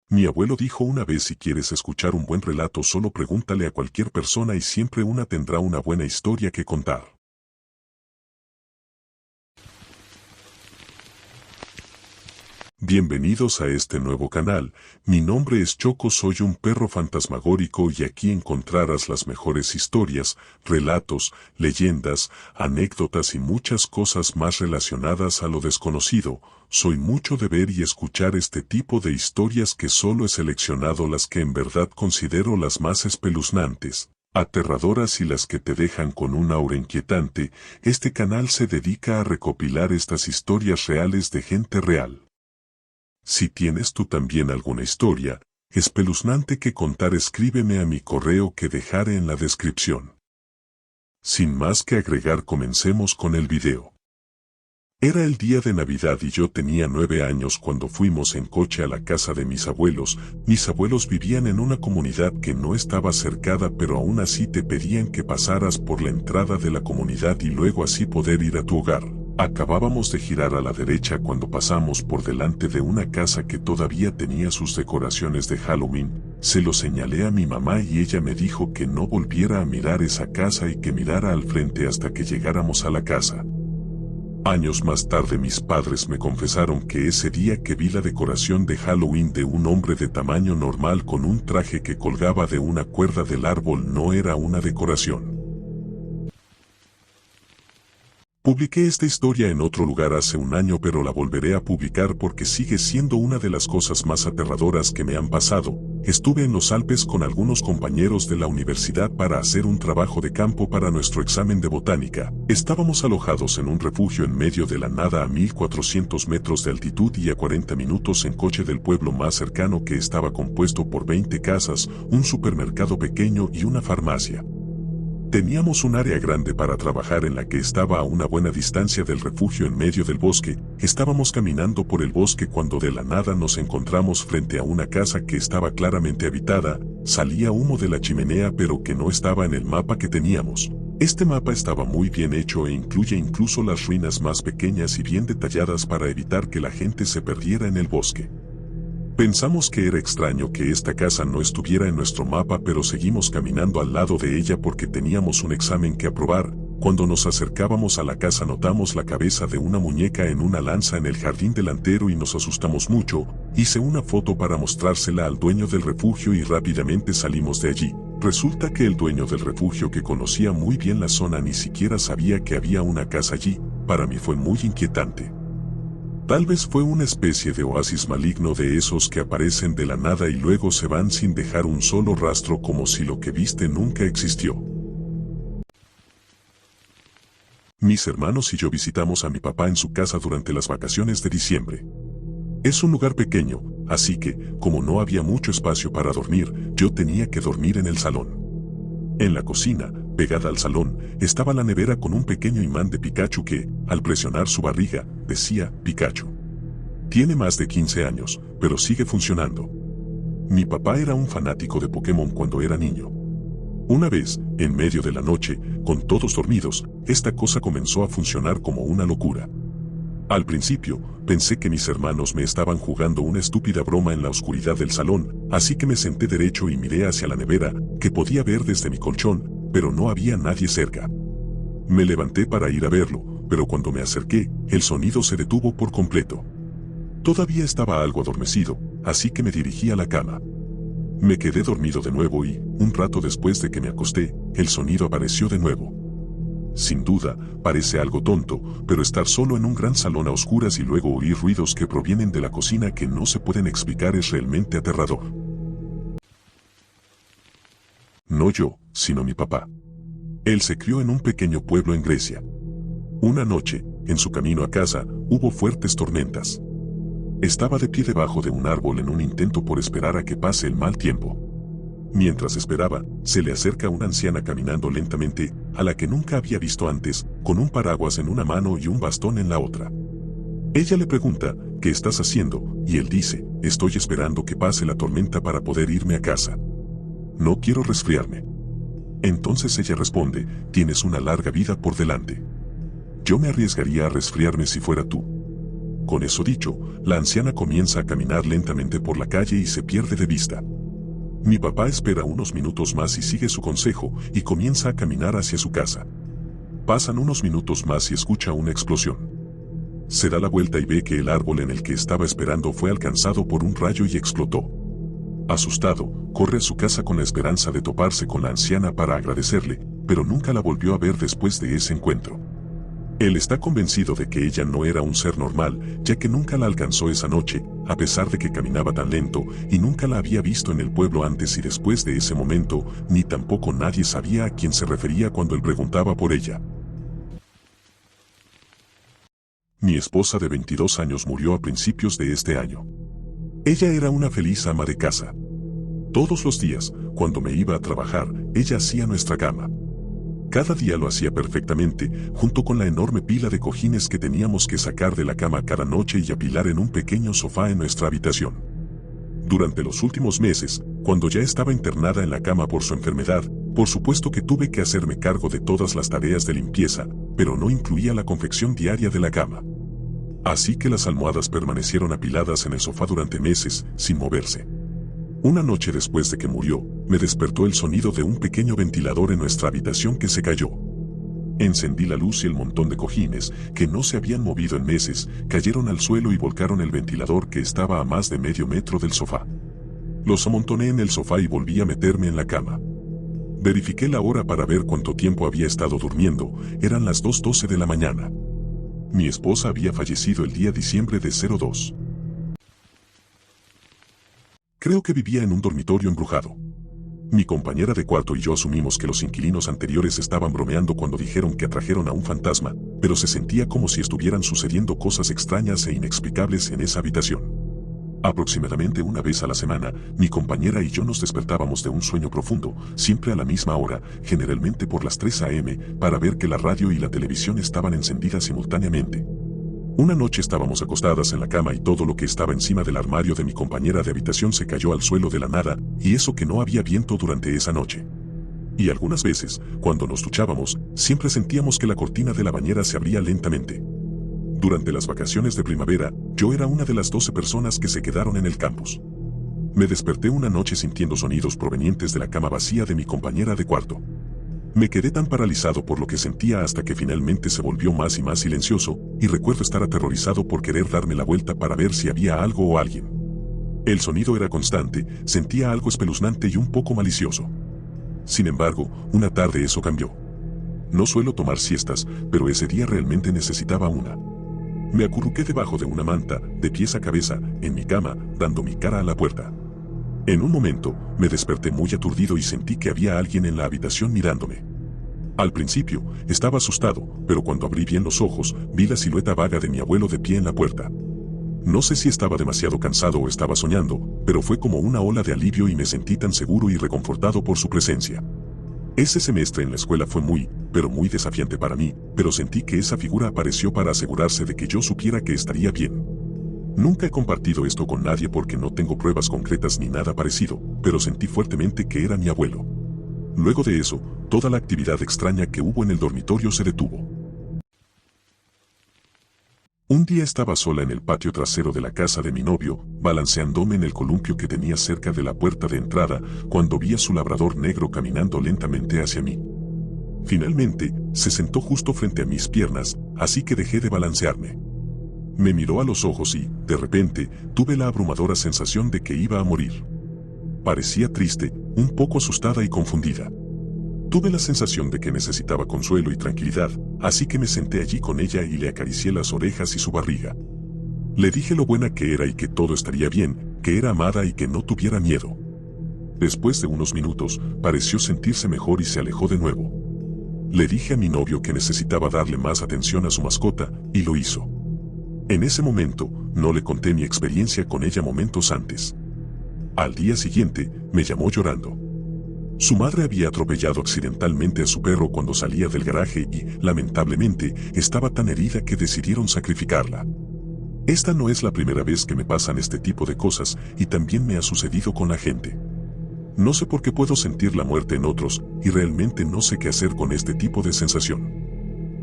Mi abuelo dijo una vez: si quieres escuchar un buen relato, solo pregúntale a cualquier persona y siempre una tendrá una buena historia que contar. Bienvenidos a este nuevo canal. Mi nombre es Choco, soy un perro fantasmagórico y aquí encontrarás las mejores historias, relatos, leyendas, anécdotas y muchas cosas más relacionadas a lo desconocido. Soy mucho de ver y escuchar este tipo de historias que solo he seleccionado las que en verdad considero las más espeluznantes, aterradoras y las que te dejan con un aura inquietante. Este canal se dedica a recopilar estas historias reales de gente real. Si tienes tú también alguna historia espeluznante que contar, escríbeme a mi correo que dejaré en la descripción. Sin más que agregar, comencemos con el video. Era el día de Navidad y yo tenía 9 años cuando fuimos en coche a la casa de mis abuelos. Mis abuelos vivían en una comunidad que no estaba cercada, pero aún así te pedían que pasaras por la entrada de la comunidad y luego así poder ir a tu hogar. Acabábamos de girar a la derecha cuando pasamos por delante de una casa que todavía tenía sus decoraciones de Halloween. Se lo señalé a mi mamá y ella me dijo que no volviera a mirar esa casa y que mirara al frente hasta que llegáramos a la casa. Años más tarde mis padres me confesaron que ese día que vi la decoración de Halloween de un hombre de tamaño normal con un traje que colgaba de una cuerda del árbol no era una decoración. Publiqué esta historia en otro lugar hace un año, pero la volveré a publicar porque sigue siendo una de las cosas más aterradoras que me han pasado. Estuve en los Alpes con algunos compañeros de la universidad para hacer un trabajo de campo para nuestro examen de botánica. Estábamos alojados en un refugio en medio de la nada a 1400 metros de altitud y a 40 minutos en coche del pueblo más cercano, que estaba compuesto por 20 casas, un supermercado pequeño y una farmacia. Teníamos un área grande para trabajar en la que estaba a una buena distancia del refugio en medio del bosque. Estábamos caminando por el bosque cuando de la nada nos encontramos frente a una casa que estaba claramente habitada. Salía humo de la chimenea, pero que no estaba en el mapa que teníamos. Este mapa estaba muy bien hecho e incluye incluso las ruinas más pequeñas y bien detalladas para evitar que la gente se perdiera en el bosque. Pensamos que era extraño que esta casa no estuviera en nuestro mapa, pero seguimos caminando al lado de ella porque teníamos un examen que aprobar. Cuando nos acercábamos a la casa notamos la cabeza de una muñeca en una lanza en el jardín delantero y nos asustamos mucho. Hice una foto para mostrársela al dueño del refugio y rápidamente salimos de allí. Resulta que el dueño del refugio, que conocía muy bien la zona, ni siquiera sabía que había una casa allí. Para mí fue muy inquietante. Tal vez fue una especie de oasis maligno de esos que aparecen de la nada y luego se van sin dejar un solo rastro, como si lo que viste nunca existió. Mis hermanos y yo visitamos a mi papá en su casa durante las vacaciones de diciembre. Es un lugar pequeño, así que, como no había mucho espacio para dormir, yo tenía que dormir en el salón. En la cocina, pegada al salón, estaba la nevera con un pequeño imán de Pikachu que, al presionar su barriga, decía Pikachu. Tiene más de 15 años, pero sigue funcionando. Mi papá era un fanático de Pokémon cuando era niño. Una vez, en medio de la noche, con todos dormidos, esta cosa comenzó a funcionar como una locura. Al principio, pensé que mis hermanos me estaban jugando una estúpida broma en la oscuridad del salón, así que me senté derecho y miré hacia la nevera, que podía ver desde mi colchón, pero no había nadie cerca. Me levanté para ir a verlo, pero cuando me acerqué, el sonido se detuvo por completo. Todavía estaba algo adormecido, así que me dirigí a la cama. Me quedé dormido de nuevo y, un rato después de que me acosté, el sonido apareció de nuevo. Sin duda, parece algo tonto, pero estar solo en un gran salón a oscuras y luego oír ruidos que provienen de la cocina que no se pueden explicar es realmente aterrador. No yo, sino mi papá. Él se crió en un pequeño pueblo en Grecia. Una noche, en su camino a casa, hubo fuertes tormentas. Estaba de pie debajo de un árbol en un intento por esperar a que pase el mal tiempo. Mientras esperaba, se le acerca una anciana caminando lentamente, a la que nunca había visto antes, con un paraguas en una mano y un bastón en la otra. Ella le pregunta, ¿qué estás haciendo? Y él dice, estoy esperando que pase la tormenta para poder irme a casa. No quiero resfriarme. Entonces ella responde, tienes una larga vida por delante. Yo me arriesgaría a resfriarme si fuera tú. Con eso dicho, la anciana comienza a caminar lentamente por la calle y se pierde de vista. Mi papá espera unos minutos más y sigue su consejo y comienza a caminar hacia su casa. Pasan unos minutos más y escucha una explosión. Se da la vuelta y ve que el árbol en el que estaba esperando fue alcanzado por un rayo y explotó. Asustado, corre a su casa con la esperanza de toparse con la anciana para agradecerle, pero nunca la volvió a ver después de ese encuentro. Él está convencido de que ella no era un ser normal, ya que nunca la alcanzó esa noche, a pesar de que caminaba tan lento, y nunca la había visto en el pueblo antes y después de ese momento, ni tampoco nadie sabía a quién se refería cuando él preguntaba por ella. Mi esposa de 22 años murió a principios de este año. Ella era una feliz ama de casa. Todos los días, cuando me iba a trabajar, ella hacía nuestra cama. Cada día lo hacía perfectamente, junto con la enorme pila de cojines que teníamos que sacar de la cama cada noche y apilar en un pequeño sofá en nuestra habitación. Durante los últimos meses, cuando ya estaba internada en la cama por su enfermedad, por supuesto que tuve que hacerme cargo de todas las tareas de limpieza, pero no incluía la confección diaria de la cama. Así que las almohadas permanecieron apiladas en el sofá durante meses, sin moverse. Una noche después de que murió, me despertó el sonido de un pequeño ventilador en nuestra habitación que se cayó. Encendí la luz y el montón de cojines, que no se habían movido en meses, cayeron al suelo y volcaron el ventilador que estaba a más de medio metro del sofá. Los amontoné en el sofá y volví a meterme en la cama. Verifiqué la hora para ver cuánto tiempo había estado durmiendo, eran las 2:12 de la mañana. Mi esposa había fallecido el día diciembre de 02. Creo que vivía en un dormitorio embrujado. Mi compañera de cuarto y yo asumimos que los inquilinos anteriores estaban bromeando cuando dijeron que atrajeron a un fantasma, pero se sentía como si estuvieran sucediendo cosas extrañas e inexplicables en esa habitación. Aproximadamente una vez a la semana, mi compañera y yo nos despertábamos de un sueño profundo, siempre a la misma hora, generalmente por las 3 a.m., para ver que la radio y la televisión estaban encendidas simultáneamente. Una noche estábamos acostadas en la cama y todo lo que estaba encima del armario de mi compañera de habitación se cayó al suelo de la nada, y eso que no había viento durante esa noche. Y algunas veces, cuando nos duchábamos, siempre sentíamos que la cortina de la bañera se abría lentamente. Durante las vacaciones de primavera, yo era una de las 12 personas que se quedaron en el campus. Me desperté una noche sintiendo sonidos provenientes de la cama vacía de mi compañera de cuarto. Me quedé tan paralizado por lo que sentía hasta que finalmente se volvió más y más silencioso, y recuerdo estar aterrorizado por querer darme la vuelta para ver si había algo o alguien. El sonido era constante, sentía algo espeluznante y un poco malicioso. Sin embargo, una tarde eso cambió. No suelo tomar siestas, pero ese día realmente necesitaba una. Me acurruqué debajo de una manta, de pies a cabeza, en mi cama, dando mi cara a la puerta. En un momento, me desperté muy aturdido y sentí que había alguien en la habitación mirándome. Al principio, estaba asustado, pero cuando abrí bien los ojos, vi la silueta vaga de mi abuelo de pie en la puerta. No sé si estaba demasiado cansado o estaba soñando, pero fue como una ola de alivio y me sentí tan seguro y reconfortado por su presencia. Ese semestre en la escuela fue muy, pero muy desafiante para mí, pero sentí que esa figura apareció para asegurarse de que yo supiera que estaría bien. Nunca he compartido esto con nadie porque no tengo pruebas concretas ni nada parecido, pero sentí fuertemente que era mi abuelo. Luego de eso, toda la actividad extraña que hubo en el dormitorio se detuvo. Un día estaba sola en el patio trasero de la casa de mi novio, balanceándome en el columpio que tenía cerca de la puerta de entrada, cuando vi a su labrador negro caminando lentamente hacia mí. Finalmente, se sentó justo frente a mis piernas, así que dejé de balancearme. Me miró a los ojos y, de repente, tuve la abrumadora sensación de que iba a morir. Parecía triste, un poco asustada y confundida. Tuve la sensación de que necesitaba consuelo y tranquilidad, así que me senté allí con ella y le acaricié las orejas y su barriga. Le dije lo buena que era y que todo estaría bien, que era amada y que no tuviera miedo. Después de unos minutos, pareció sentirse mejor y se alejó de nuevo. Le dije a mi novio que necesitaba darle más atención a su mascota, y lo hizo. En ese momento, no le conté mi experiencia con ella momentos antes. Al día siguiente, me llamó llorando. Su madre había atropellado accidentalmente a su perro cuando salía del garaje y, lamentablemente, estaba tan herida que decidieron sacrificarla. Esta no es la primera vez que me pasan este tipo de cosas y también me ha sucedido con la gente. No sé por qué puedo sentir la muerte en otros y realmente no sé qué hacer con este tipo de sensación.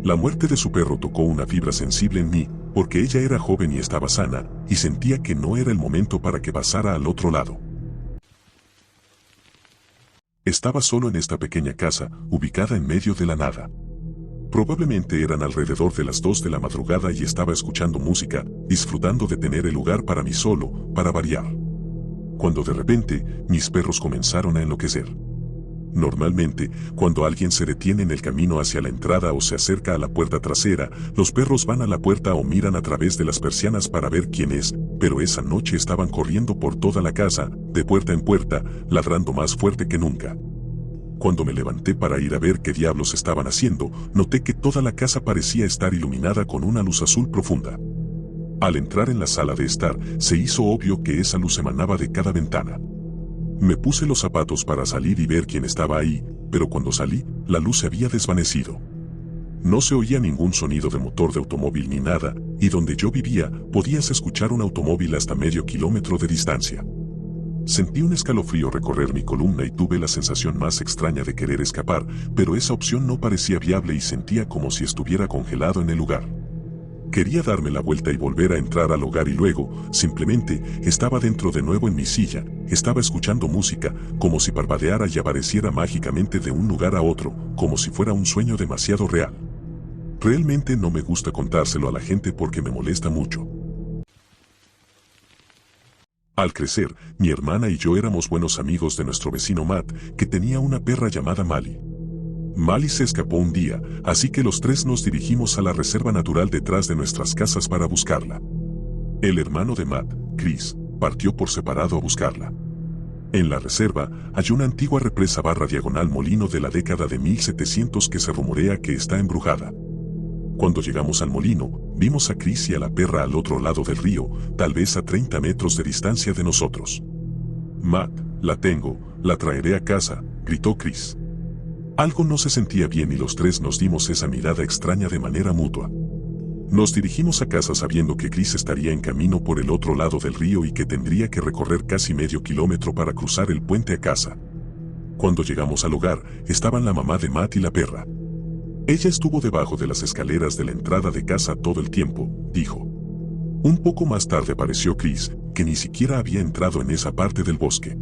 La muerte de su perro tocó una fibra sensible en mí, porque ella era joven y estaba sana, y sentía que no era el momento para que pasara al otro lado. Estaba solo en esta pequeña casa, ubicada en medio de la nada. Probablemente eran alrededor de las 2 de la madrugada y estaba escuchando música, disfrutando de tener el lugar para mí solo, para variar. Cuando de repente, mis perros comenzaron a enloquecer. Normalmente, cuando alguien se detiene en el camino hacia la entrada o se acerca a la puerta trasera, los perros van a la puerta o miran a través de las persianas para ver quién es, pero esa noche estaban corriendo por toda la casa, de puerta en puerta, ladrando más fuerte que nunca. Cuando me levanté para ir a ver qué diablos estaban haciendo, noté que toda la casa parecía estar iluminada con una luz azul profunda. Al entrar en la sala de estar, se hizo obvio que esa luz emanaba de cada ventana. Me puse los zapatos para salir y ver quién estaba ahí, pero cuando salí, la luz se había desvanecido. No se oía ningún sonido de motor de automóvil ni nada, y donde yo vivía, podías escuchar un automóvil hasta medio kilómetro de distancia. Sentí un escalofrío recorrer mi columna y tuve la sensación más extraña de querer escapar, pero esa opción no parecía viable y sentía como si estuviera congelado en el lugar. Quería darme la vuelta y volver a entrar al hogar y luego, simplemente, estaba dentro de nuevo en mi silla, estaba escuchando música, como si parpadeara y apareciera mágicamente de un lugar a otro, como si fuera un sueño demasiado real. Realmente no me gusta contárselo a la gente porque me molesta mucho. Al crecer, mi hermana y yo éramos buenos amigos de nuestro vecino Matt, que tenía una perra llamada Mali. Mali se escapó un día, así que los tres nos dirigimos a la reserva natural detrás de nuestras casas para buscarla. El hermano de Matt, Chris, partió por separado a buscarla. En la reserva, hay una antigua represa /diagonal molino de la década de 1700 que se rumorea que está embrujada. Cuando llegamos al molino, vimos a Chris y a la perra al otro lado del río, tal vez a 30 metros de distancia de nosotros. Matt, la tengo, la traeré a casa, gritó Chris. Algo no se sentía bien y los tres nos dimos esa mirada extraña de manera mutua. Nos dirigimos a casa sabiendo que Chris estaría en camino por el otro lado del río y que tendría que recorrer casi medio kilómetro para cruzar el puente a casa. Cuando llegamos al hogar, estaban la mamá de Matt y la perra. Ella estuvo debajo de las escaleras de la entrada de casa todo el tiempo, dijo. Un poco más tarde apareció Chris, que ni siquiera había entrado en esa parte del bosque.